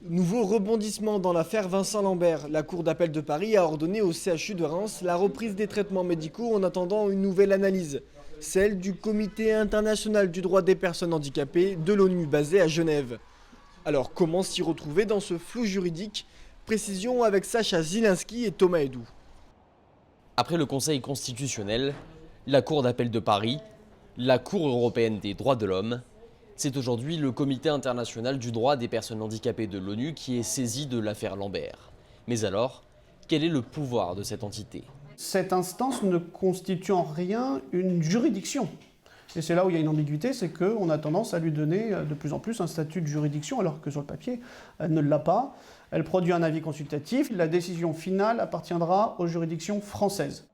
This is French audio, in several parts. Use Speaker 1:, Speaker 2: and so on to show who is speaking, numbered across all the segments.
Speaker 1: Nouveau rebondissement dans l'affaire Vincent Lambert. La Cour d'appel de Paris a ordonné au CHU de Reims la reprise des traitements médicaux en attendant une nouvelle analyse, celle du Comité international du droit des personnes handicapées de l'ONU basé à Genève. Alors comment s'y retrouver dans ce flou juridique? Précision avec Sacha Zilinski et Thomas Edou.
Speaker 2: Après le Conseil constitutionnel, la Cour d'appel de Paris, la Cour européenne des droits de l'homme, c'est aujourd'hui le Comité international du droit des personnes handicapées de l'ONU qui est saisi de l'affaire Lambert. Mais alors, quel est le pouvoir de cette entité?
Speaker 3: Cette instance ne constitue en rien une juridiction. Et c'est là où il y a une ambiguïté, c'est qu'on a tendance à lui donner de plus en plus un statut de juridiction, alors que sur le papier, elle ne l'a pas. Elle produit un avis consultatif. La décision finale appartiendra aux juridictions françaises.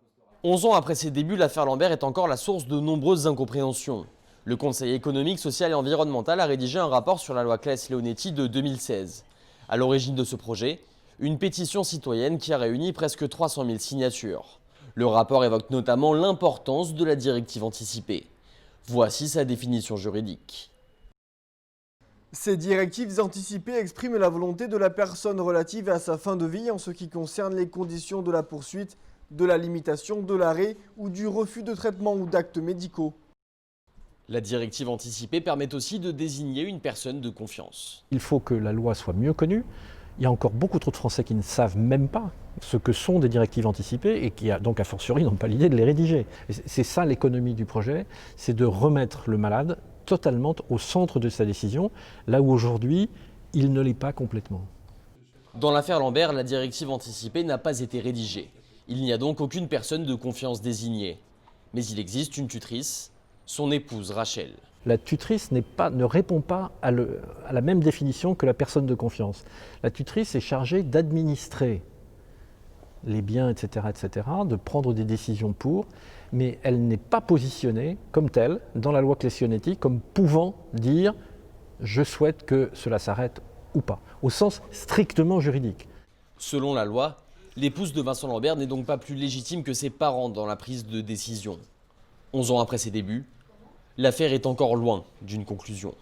Speaker 2: 11 ans après ses débuts, l'affaire Lambert est encore la source de nombreuses incompréhensions. Le Conseil économique, social et environnemental a rédigé un rapport sur la loi Claes-Leonetti de 2016. À l'origine de ce projet, une pétition citoyenne qui a réuni presque 300 000 signatures. Le rapport évoque notamment l'importance de la directive anticipée. Voici sa définition juridique.
Speaker 1: Ces directives anticipées expriment la volonté de la personne relative à sa fin de vie en ce qui concerne les conditions de la poursuite, de la limitation, de l'arrêt ou du refus de traitement ou d'actes médicaux.
Speaker 2: La directive anticipée permet aussi de désigner une personne de confiance.
Speaker 4: Il faut que la loi soit mieux connue. Il y a encore beaucoup trop de Français qui ne savent même pas ce que sont des directives anticipées et qui, donc a fortiori, n'ont pas l'idée de les rédiger. C'est ça l'économie du projet, c'est de remettre le malade totalement au centre de sa décision, là où aujourd'hui, il ne l'est pas complètement.
Speaker 2: Dans l'affaire Lambert, la directive anticipée n'a pas été rédigée. Il n'y a donc aucune personne de confiance désignée. Mais il existe une tutrice, son épouse Rachel.
Speaker 4: La tutrice ne répond pas à la même définition que la personne de confiance. La tutrice est chargée d'administrer les biens, etc., de prendre des décisions pour, mais elle n'est pas positionnée comme telle dans la loi Claes-Leonetti comme pouvant dire « je souhaite que cela s'arrête » ou pas, au sens strictement juridique.
Speaker 2: Selon la loi, l'épouse de Vincent Lambert n'est donc pas plus légitime que ses parents dans la prise de décision. 11 ans après ses débuts, l'affaire est encore loin d'une conclusion.